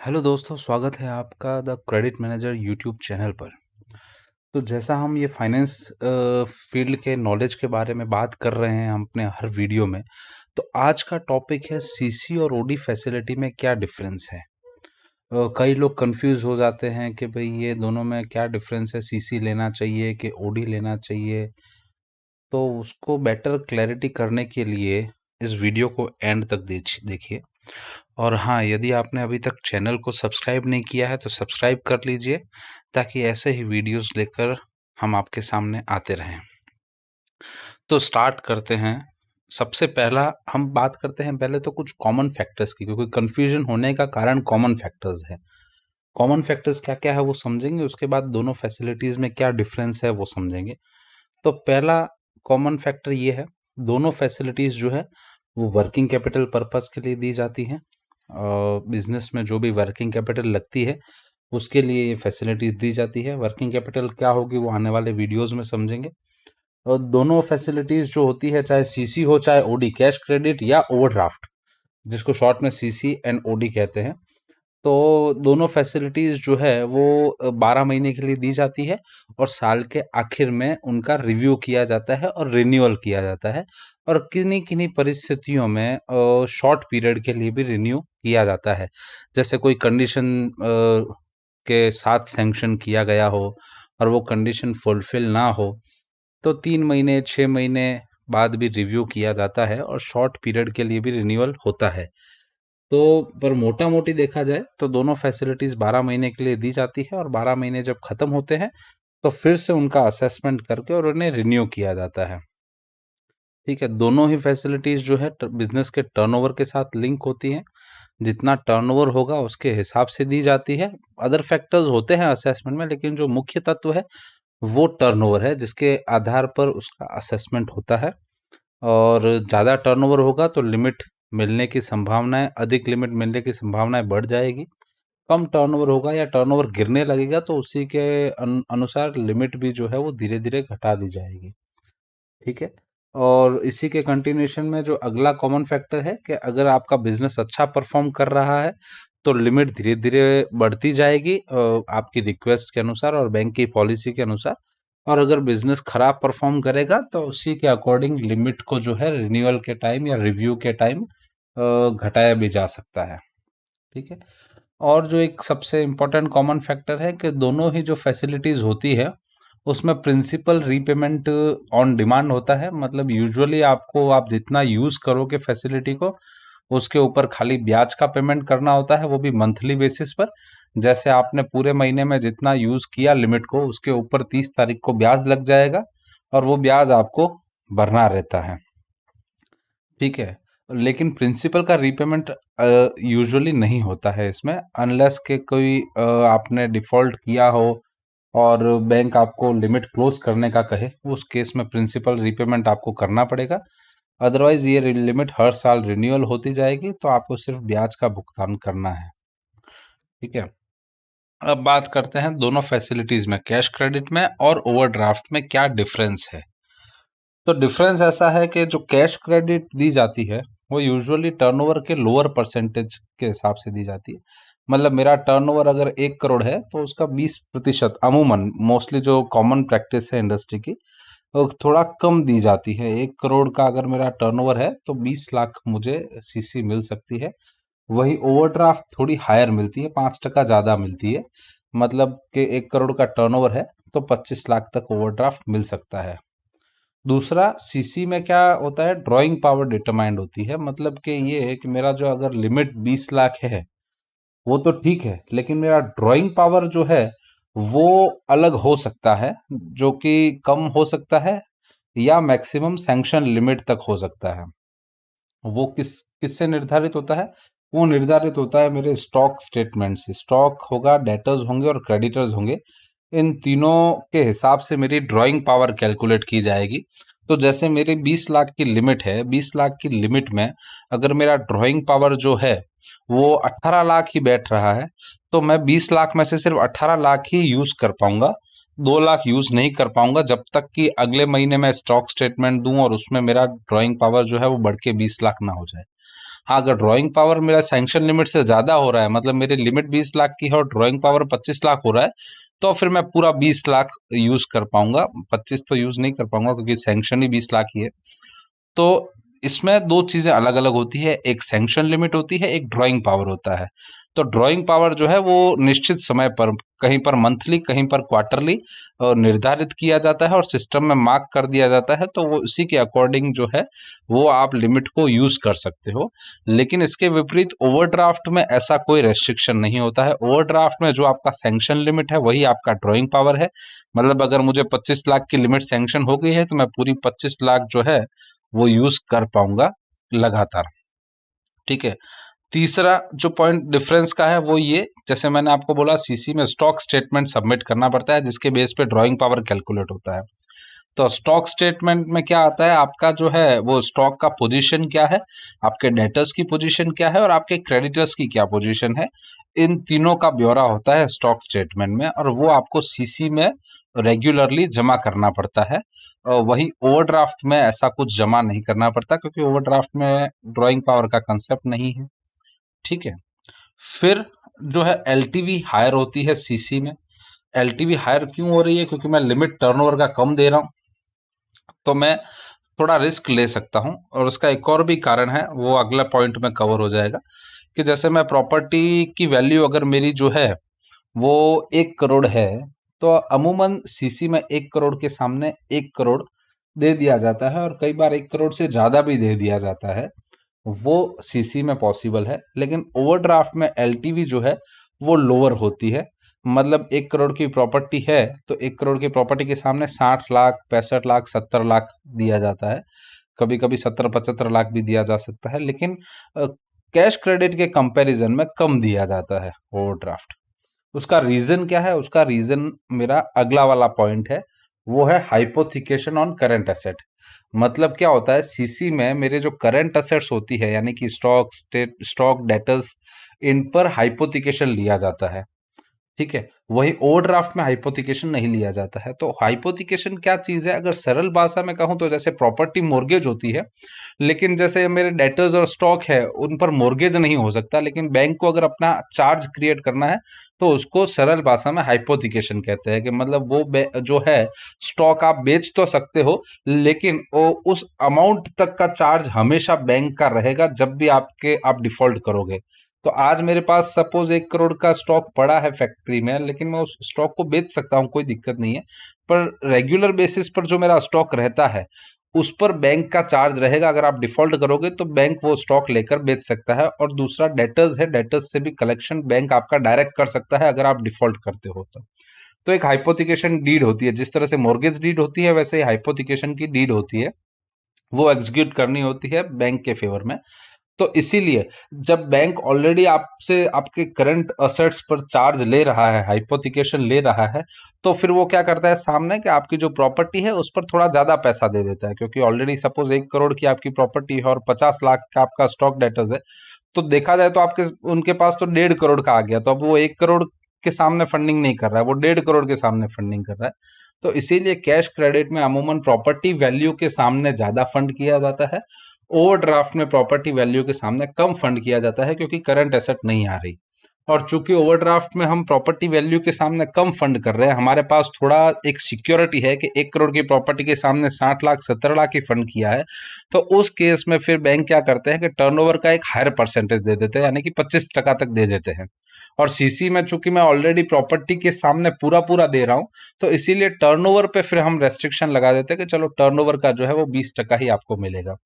Hello दोस्तों, स्वागत है आपका the credit manager YouTube channel पर। तो जैसा हम ये फाइनेंस फील्ड के नॉलेज के बारे में बात कर रहे हैं हम अपने हर वीडियो में, तो आज का टॉपिक है सीसी और ओडी फैसिलिटी में क्या डिफरेंस है। कई लोग कंफ्यूज हो जाते हैं कि भाई ये दोनों में क्या डिफरेंस है, सीसी लेना चाहिए कि ओडी लेना चाहिए। तो उसको बेटर क्लैरिटी करने के लिए इस वीडियो को एंड तक देखिए। और हाँ, यदि आपने अभी तक चैनल को सब्सक्राइब नहीं किया है तो सब्सक्राइब कर लीजिए, ताकि ऐसे ही वीडियोस लेकर हम आपके सामने आते रहें। तो स्टार्ट करते हैं। सबसे पहला हम बात करते हैं पहले तो कुछ कॉमन फैक्टर्स की, क्योंकि कंफ्यूजन होने का कारण कॉमन फैक्टर्स है। कॉमन फैक्टर्स क्या क्या है वो समझेंगे, उसके बाद दोनों फैसिलिटीज़ में क्या डिफरेंस है वो समझेंगे। तो पहला कॉमन फैक्टर ये है, दोनों फैसिलिटीज़ जो है वो वर्किंग कैपिटल पर्पस के लिए दी जाती हैं। बिजनेस में जो भी वर्किंग कैपिटल लगती है उसके लिए ये फैसिलिटीज़ दी जाती है। वर्किंग कैपिटल क्या होगी वो आने वाले वीडियोस में समझेंगे। और दोनों फैसिलिटीज़ जो होती है, चाहे सीसी हो चाहे ओडी, कैश क्रेडिट या ओवरड्राफ्ट, जिसको शॉर्ट में सीसी एंड ओडी कहते हैं, तो दोनों फैसिलिटीज़ जो है वो 12 महीने के लिए दी जाती है और साल के आखिर में उनका रिव्यू किया जाता है और रिन्यूअल किया जाता है। और किन्हीं किन्हीं परिस्थितियों में शॉर्ट पीरियड के लिए भी रिन्यू किया जाता है। जैसे कोई कंडीशन के साथ सैंक्शन किया गया हो और वो कंडीशन फुलफिल ना हो, तो 3 महीने 6 महीने बाद भी रिव्यू किया जाता है और शॉर्ट पीरियड के लिए भी रिन्यूअल होता है। तो पर मोटा मोटी देखा जाए तो दोनों फैसिलिटीज 12 महीने के लिए दी जाती है, और 12 महीने जब खत्म होते हैं तो फिर से उनका असेसमेंट करके और उन्हें रिन्यू किया जाता है। ठीक है, दोनों ही फैसिलिटीज जो है बिजनेस के टर्नओवर के साथ लिंक होती हैं। जितना टर्नओवर होगा उसके हिसाब से दी जाती है। अदर फैक्टर्स होते हैं असेसमेंट में, लेकिन जो मुख्य तत्व है वो टर्नओवर है, जिसके आधार पर उसका असेसमेंट होता है। और ज़्यादा टर्नओवर होगा तो लिमिट मिलने की संभावनाएं, अधिक लिमिट मिलने की संभावनाएं बढ़ जाएगी। कम टर्नओवर होगा या टर्नओवर गिरने लगेगा तो उसी के अनुसार लिमिट भी जो है वो धीरे धीरे घटा दी जाएगी। ठीक है, और इसी के कंटिन्यूशन में जो अगला कॉमन फैक्टर है कि अगर आपका बिजनेस अच्छा परफॉर्म कर रहा है तो लिमिट धीरे धीरे बढ़ती जाएगी आपकी रिक्वेस्ट के अनुसार और बैंक की पॉलिसी के अनुसार। और अगर बिजनेस खराब परफॉर्म करेगा तो उसी के अकॉर्डिंग लिमिट को जो है रिन्यूअल के टाइम या रिव्यू के टाइम घटाया भी जा सकता है। ठीक है, और जो एक सबसे इम्पोर्टेंट कॉमन फैक्टर है कि दोनों ही जो फैसिलिटीज होती है उसमें प्रिंसिपल रीपेमेंट ऑन डिमांड होता है। मतलब यूजुअली आपको, आप जितना यूज करोगे फैसिलिटी को, उसके ऊपर खाली ब्याज का पेमेंट करना होता है, वो भी मंथली बेसिस पर। जैसे आपने पूरे महीने में जितना यूज किया लिमिट को, उसके ऊपर 30 तारीख को ब्याज लग जाएगा और वो ब्याज आपको भरना रहता है। ठीक है, लेकिन प्रिंसिपल का रीपेमेंट यूजुअली नहीं होता है इसमें, अनलेस के कोई आपने डिफॉल्ट किया हो और बैंक आपको लिमिट क्लोज करने का कहे, उस केस में प्रिंसिपल रीपेमेंट आपको करना पड़ेगा। अदरवाइज ये लिमिट हर साल रिन्यूअल होती जाएगी, तो आपको सिर्फ ब्याज का भुगतान करना है। ठीक है, अब बात करते हैं दोनों फैसिलिटीज में, कैश क्रेडिट में और ओवरड्राफ्ट में क्या डिफरेंस है। तो डिफरेंस ऐसा है कि जो कैश क्रेडिट दी जाती है वो यूजुअली टर्नओवर के लोअर परसेंटेज के हिसाब से दी जाती है। मतलब मेरा टर्नओवर अगर 1 करोड़ है तो उसका 20% अमूमन, मोस्टली जो कॉमन प्रैक्टिस है इंडस्ट्री की, वो थोड़ा कम दी जाती है। 1 करोड़ का अगर मेरा टर्नओवर है तो 20 लाख मुझे सीसी मिल सकती है। वही ओवरड्राफ्ट थोड़ी हायर मिलती है, 5% ज़्यादा मिलती है। मतलब कि 1 करोड़ का टर्नओवर है तो 25 लाख तक ओवरड्राफ्ट मिल सकता है। दूसरा, सीसी में क्या होता है, ड्राइंग पावर डिटरमाइंड होती है। मतलब कि ये है कि मेरा जो अगर लिमिट 20 लाख है वो तो ठीक है, लेकिन मेरा ड्राइंग पावर जो है वो अलग हो सकता है, जो कि कम हो सकता है या मैक्सिमम सैंक्शन लिमिट तक हो सकता है। वो किससे निर्धारित होता है? वो निर्धारित होता है मेरे स्टॉक स्टेटमेंट से। स्टॉक होगा, डेटर्स होंगे और क्रेडिटर्स होंगे। इन तीनों के हिसाब से मेरी ड्राइंग पावर कैलकुलेट की जाएगी। तो जैसे मेरी 20 लाख की लिमिट है, 20 लाख की लिमिट में अगर मेरा ड्राइंग पावर जो है वो 18 लाख ही बैठ रहा है, तो मैं 20 लाख में से सिर्फ 18 लाख ही यूज कर पाऊंगा। 2 लाख यूज नहीं कर पाऊंगा जब तक कि अगले महीने मैं स्टॉक स्टेटमेंट दूं और उसमें मेरा ड्राइंग पावर जो है वो बढ़ के 20 लाख ना हो जाए। हाँ, अगर ड्राइंग पावर मेरा सैंक्शन लिमिट से ज़्यादा हो रहा है, मतलब मेरी लिमिट 20 लाख की है और ड्राइंग पावर 25 लाख हो रहा है, तो फिर मैं पूरा 20 लाख यूज़ कर पाऊंगा। 25 तो यूज़ नहीं कर पाऊंगा क्योंकि सैंक्शन ही 20 लाख ही है। तो इसमें दो चीज़ें अलग अलग होती है, एक सैंक्शन लिमिट होती है, एक ड्राइंग पावर होता है। तो ड्राइंग पावर जो है वो निश्चित समय पर, कहीं पर मंथली, कहीं पर क्वार्टरली निर्धारित किया जाता है और सिस्टम में मार्क कर दिया जाता है। तो वो उसी के अकॉर्डिंग जो है वो आप लिमिट को यूज कर सकते हो। लेकिन इसके विपरीत ओवरड्राफ्ट में ऐसा कोई रेस्ट्रिक्शन नहीं होता है। ओवरड्राफ्ट में जो आपका सैंक्शन लिमिट है वही आपका ड्राइंग पावर है। मतलब अगर मुझे 25 लाख की लिमिट सैंक्शन हो गई है तो मैं पूरी 25 लाख जो है वो यूज कर पाऊंगा लगातार। ठीक है। तीसरा जो पॉइंट डिफरेंस का है वो ये, जैसे मैंने आपको बोला सीसी में स्टॉक स्टेटमेंट सबमिट करना पड़ता है जिसके बेस पे ड्राइंग पावर कैलकुलेट होता है। तो स्टॉक स्टेटमेंट में क्या आता है, आपका जो है वो स्टॉक का पोजीशन क्या है, आपके डेटर्स की पोजीशन क्या है और आपके क्रेडिटर्स की क्या पोजीशन है, इन तीनों का ब्यौरा होता है स्टॉक स्टेटमेंट में और वो आपको सीसी में रेगुलरली जमा करना पड़ता है। और वही ओवरड्राफ्ट में ऐसा कुछ जमा नहीं करना पड़ता क्योंकि ओवरड्राफ्ट में ड्राइंग पावर का कंसेप्ट नहीं है। ठीक है। फिर जो है एलटीवी हायर होती है सीसी में। एलटीवी हायर क्यों हो रही है, क्योंकि मैं लिमिट टर्नओवर का कम दे रहा हूं, तो मैं थोड़ा रिस्क ले सकता हूं। और उसका एक और भी कारण है, वो अगला पॉइंट में कवर हो जाएगा, कि जैसे मैं प्रॉपर्टी की वैल्यू अगर मेरी जो है वो 1 करोड़ है, तो अमूमन सीसी में 1 करोड़ के सामने 1 करोड़ दे दिया जाता है और कई बार 1 करोड़ से ज़्यादा भी दे दिया जाता है। वो सीसी में पॉसिबल है। लेकिन ओवरड्राफ्ट में एलटीवी जो है वो लोअर होती है। मतलब 1 करोड़ की प्रॉपर्टी है तो 1 करोड़ की प्रॉपर्टी के सामने 60 लाख, 65 लाख, 70 लाख दिया जाता है। कभी कभी 70-75 लाख भी दिया जा सकता है, लेकिन कैश क्रेडिट के कंपैरिजन में कम दिया जाता है ओवरड्राफ्ट। उसका रीजन क्या है, उसका रीजन मेरा अगला वाला पॉइंट है, वो है हाइपोथिकेशन ऑन करंट एसेट। मतलब क्या होता है, सीसी में मेरे जो करंट एसेट्स होती है यानी कि स्टॉक डेटर्स, इन पर हाइपोथिकेशन लिया जाता है। ठीक है। वही ओवरड्राफ्ट में हाइपोथिकेशन नहीं लिया जाता है। तो हाइपोथिकेशन क्या चीज है, अगर सरल भाषा में कहूं तो जैसे प्रॉपर्टी मोर्गेज होती है, लेकिन जैसे मेरे डेटर्स और स्टॉक है उन पर मोर्गेज नहीं हो सकता, लेकिन बैंक को अगर अपना चार्ज क्रिएट करना है तो उसको सरल भाषा में हाइपोथिकेशन कहते हैं। कि मतलब वो जो है स्टॉक आप बेच तो सकते हो, लेकिन वो उस अमाउंट तक का चार्ज हमेशा बैंक का रहेगा जब भी आप डिफॉल्ट करोगे। तो आज मेरे पास सपोज 1 करोड़ का स्टॉक पड़ा है फैक्ट्री में, लेकिन मैं उस स्टॉक को बेच सकता हूँ, कोई दिक्कत नहीं है। पर रेगुलर बेसिस पर जो मेरा स्टॉक रहता है उस पर बैंक का चार्ज रहेगा। अगर आप डिफॉल्ट करोगे तो बैंक वो स्टॉक लेकर बेच सकता है। और दूसरा डेटर्स है, डेटर्स से भी कलेक्शन बैंक आपका डायरेक्ट कर सकता है अगर आप डिफॉल्ट करते हो तो एक हाइपोथिकेशन डीड होती है। जिस तरह से मॉर्गेज डीड होती है वैसे ही हाइपोथिकेशन की डीड होती है, वो एग्जीक्यूट करनी होती है बैंक के फेवर में। तो इसीलिए जब बैंक ऑलरेडी आपसे आपके करंट असेट्स पर चार्ज ले रहा है, हाइपोथिकेशन ले रहा है, तो फिर वो क्या करता है सामने, कि आपकी जो प्रॉपर्टी है उस पर थोड़ा ज्यादा पैसा दे देता है। क्योंकि ऑलरेडी सपोज 1 करोड़ की आपकी प्रॉपर्टी है और 50 लाख का आपका स्टॉक डेटर्स है, तो देखा जाए तो आपके उनके पास तो 1.5 करोड़ का आ गया। तो अब वो 1 करोड़ के सामने फंडिंग नहीं कर रहा है, वो 1.5 करोड़ के सामने फंडिंग कर रहा है। तो इसीलिए कैश क्रेडिट में अमूमन प्रॉपर्टी वैल्यू के सामने ज्यादा फंड किया जाता है। ओवरड्राफ्ट में प्रॉपर्टी वैल्यू के सामने कम फंड किया जाता है क्योंकि करंट एसेट नहीं आ रही। और चूंकि ओवरड्राफ्ट में हम प्रॉपर्टी वैल्यू के सामने कम फंड कर रहे हैं, हमारे पास थोड़ा एक सिक्योरिटी है कि 1 करोड़ की प्रॉपर्टी के सामने 60 लाख 70 लाख ही फंड किया है, तो उस केस में फिर बैंक क्या करते हैं कि टर्नओवर का एक हायर परसेंटेज दे देते हैं, यानी कि 25% तक दे देते हैं। और सीसी में चूंकि मैं ऑलरेडी प्रॉपर्टी के सामने पूरा पूरा दे रहा हूं, तो इसीलिए टर्नओवर पे फिर हम रेस्ट्रिक्शन लगा देते हैं कि चलो टर्नओवर का जो है वो 20% ही आपको मिलेगा।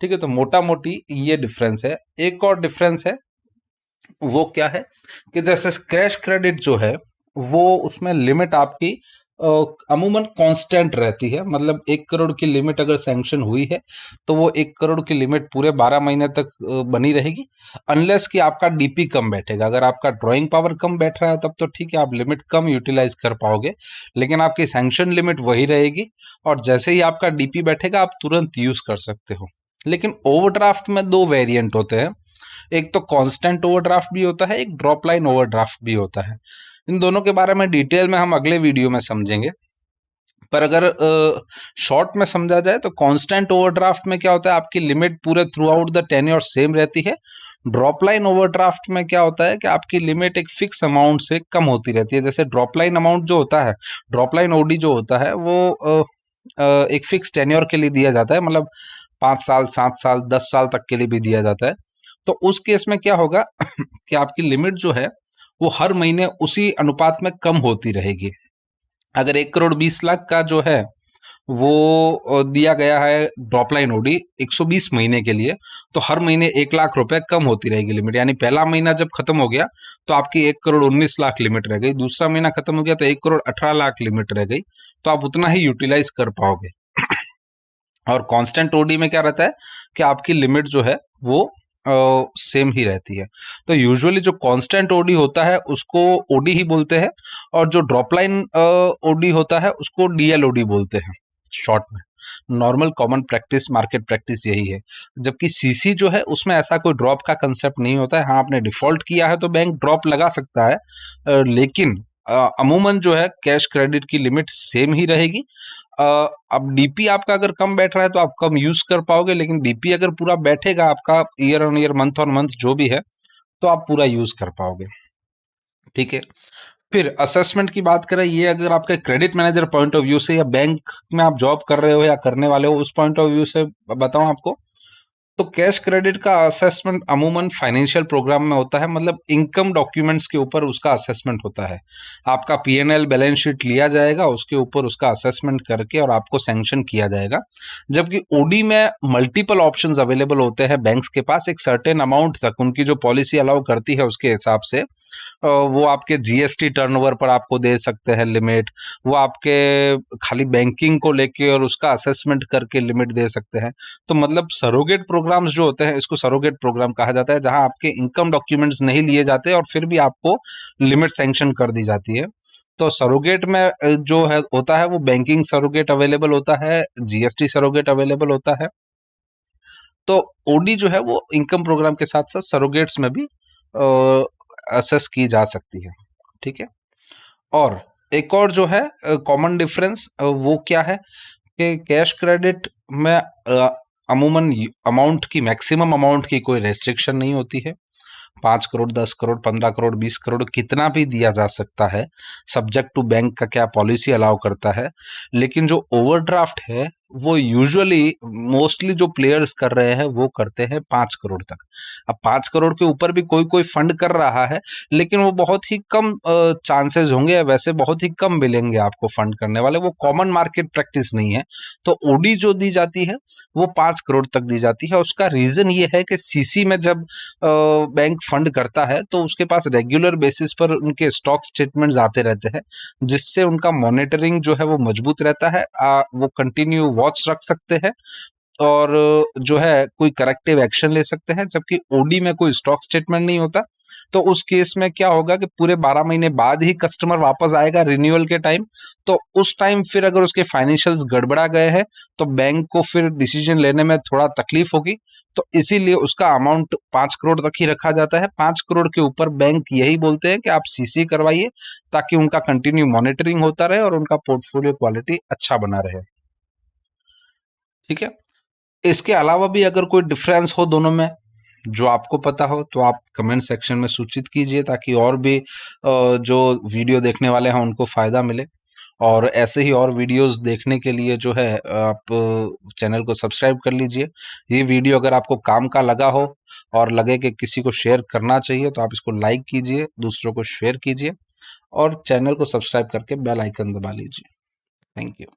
ठीक है। तो मोटा मोटी ये डिफरेंस है। एक और डिफरेंस है, वो क्या है कि जैसे कैश क्रेडिट जो है वो उसमें लिमिट आपकी अमूमन कांस्टेंट रहती है। मतलब 1 करोड़ की लिमिट अगर सैंक्शन हुई है तो वो 1 करोड़ की लिमिट पूरे 12 महीने तक बनी रहेगी, अनलेस कि आपका डीपी कम बैठेगा। अगर आपका ड्राइंग पावर कम बैठ रहा है तब तो ठीक है, आप लिमिट कम यूटिलाइज कर पाओगे, लेकिन आपकी सैंक्शन लिमिट वही रहेगी। और जैसे ही आपका डीपी बैठेगा आप तुरंत यूज कर सकते हो। लेकिन ओवरड्राफ्ट में दो वेरिएंट होते हैं, एक तो कांस्टेंट ओवरड्राफ्ट भी होता है, एक ड्रॉप लाइन ओवरड्राफ्ट भी होता है। इन दोनों के बारे में डिटेल में हम अगले वीडियो में समझेंगे। पर अगर शॉर्ट में समझा जाए तो कांस्टेंट ओवरड्राफ्ट में क्या होता है, आपकी लिमिट पूरे through out the tenure same रहती है। ड्रॉप लाइन ओवरड्राफ्ट में क्या होता है कि आपकी लिमिट एक फिक्स अमाउंट से कम होती रहती है। जैसे ड्रॉप लाइन अमाउंट जो होता है, ड्रॉप लाइन ओडी जो होता है वो एक फिक्स टेन्योर के लिए दिया जाता है, मतलब 5 साल, 7 साल, 10 साल तक के लिए भी दिया जाता है। तो उस केस में क्या होगा कि आपकी लिमिट जो है वो हर महीने उसी अनुपात में कम होती रहेगी। अगर 1,20,00,000 का जो है वो दिया गया है ड्रॉप लाइन ओडी 120 महीने के लिए, तो हर महीने 1,00,000 रुपए कम होती रहेगी लिमिट। यानी पहला महीना जब खत्म हो गया तो आपकी 1,19,00,000 लिमिट रह गई, दूसरा महीना खत्म हो गया तो 1,18,00,000 लिमिट रह गई, तो आप उतना ही यूटिलाइज कर पाओगे। और कांस्टेंट ओडी में क्या रहता है कि आपकी लिमिट जो है वो सेम ही रहती है। तो यूजुअली जो कांस्टेंट ओडी होता है उसको ओडी ही बोलते हैं, और जो ड्रॉप लाइन ओडी होता है उसको डीएलओडी बोलते हैं शॉर्ट में। Normal common practice, market practice यही है। जबकि सीसी जो है उसमें ऐसा कोई ड्रॉप का कंसेप्ट नहीं होता है। हाँ, आपने डिफॉल्ट किया है तो बैंक ड्रॉप लगा सकता है, लेकिन अमूमन जो है कैश क्रेडिट की लिमिट सेम ही रहेगी। अब डीपी आपका अगर कम बैठ रहा है तो आप कम यूज कर पाओगे, लेकिन डीपी अगर पूरा बैठेगा आपका year on year, month on month जो भी है, तो आप पूरा यूज कर पाओगे। ठीक है। फिर असेसमेंट की बात करें, ये अगर आपके credit manager point of view से या बैंक में आप जॉब कर रहे हो या करने वाले हो उस पॉइंट ऑफ व्यू से बताऊं आपको, तो कैश क्रेडिट का असेसमेंट अमूमन फाइनेंशियल प्रोग्राम में होता है, मतलब इनकम डॉक्यूमेंट्स के ऊपर उसका असेसमेंट होता है। आपका पीएनएल बैलेंस शीट लिया जाएगा, उसके ऊपर उसका असेसमेंट करके और आपको सैंक्शन किया जाएगा। जबकि ओडी में मल्टीपल ऑप्शंस अवेलेबल होते हैं बैंक्स के पास, एक सर्टेन अमाउंट तक उनकी जो पॉलिसी अलाउ करती है उसके हिसाब से वो आपके जीएसटी टर्नओवर पर आपको दे सकते हैं लिमिट, वो आपके खाली बैंकिंग को लेके और उसका असेसमेंट करके लिमिट दे सकते हैं। तो मतलब सरोगेट प्रोग्राम्स जो होते हैं, इसको सरोगेट प्रोग्राम कहा जाता है, जहां आपके इनकम डॉक्यूमेंट्स नहीं लिए जाते और फिर भी आपको लिमिट सैंक्शन कर दी जाती है। तो सरोगेट में जो है होता है वो बैंकिंग सरोगेट अवेलेबल होता है, जीएसटी सरोगेट अवेलेबल होता है। तो ओडी जो है वो इनकम प्रोग्राम के साथ साथ सरोगेट्स में भी असेस की जा सकती है। ठीक है। और एक और जो है कॉमन डिफरेंस वो क्या है कि कैश क्रेडिट में अमूमन अमाउंट की, मैक्सिमम अमाउंट की कोई रेस्ट्रिक्शन नहीं होती है। 5 करोड़, 10 करोड़, 15 करोड़, 20 करोड़ कितना भी दिया जा सकता है, सब्जेक्ट टू बैंक का क्या पॉलिसी अलाउ करता है। लेकिन जो ओवरड्राफ्ट है वो यूजुअली मोस्टली जो प्लेयर्स कर रहे हैं वो करते हैं 5 करोड़ तक। अब 5 करोड़ के ऊपर भी कोई कोई फंड कर रहा है, लेकिन वो बहुत ही कम चांसेस होंगे, वैसे बहुत ही कम मिलेंगे आपको फंड करने वाले, वो कॉमन मार्केट प्रैक्टिस नहीं है। तो ओडी जो दी जाती है वो 5 करोड़ तक दी जाती है। उसका रीजन ये है कि सीसी में जब बैंक फंड करता है तो उसके पास रेगुलर बेसिस पर उनके स्टॉक स्टेटमेंट्स आते रहते हैं, जिससे उनका मॉनिटरिंग जो है वो मजबूत रहता है। वो कंटिन्यू वॉच रख सकते हैं और जो है कोई करेक्टिव एक्शन ले सकते हैं। जबकि ओडी में कोई स्टॉक स्टेटमेंट नहीं होता, तो उस केस में क्या होगा कि पूरे 12 महीने बाद ही कस्टमर वापस आएगा रिन्यूअल के टाइम। तो उस टाइम फिर अगर उसके फाइनेंशियल्स गड़बड़ा गए हैं तो बैंक को फिर डिसीजन लेने में थोड़ा तकलीफ होगी। तो इसीलिए उसका अमाउंट 5 करोड़ तक ही रखा जाता है। 5 करोड़ के ऊपर बैंक यही बोलते हैं कि आप सीसी करवाइए, ताकि उनका कंटिन्यू मॉनिटरिंग होता रहे और उनका पोर्टफोलियो क्वालिटी अच्छा बना रहे। ठीक है। इसके अलावा भी अगर कोई डिफरेंस हो दोनों में जो आपको पता हो तो आप कमेंट सेक्शन में सूचित कीजिए, ताकि और भी जो वीडियो देखने वाले हैं उनको फ़ायदा मिले। और ऐसे ही और वीडियोस देखने के लिए जो है आप चैनल को सब्सक्राइब कर लीजिए। ये वीडियो अगर आपको काम का लगा हो और लगे कि किसी को शेयर करना चाहिए तो आप इसको लाइक कीजिए, दूसरों को शेयर कीजिए और चैनल को सब्सक्राइब करके बेल आइकन दबा लीजिए। Thank you.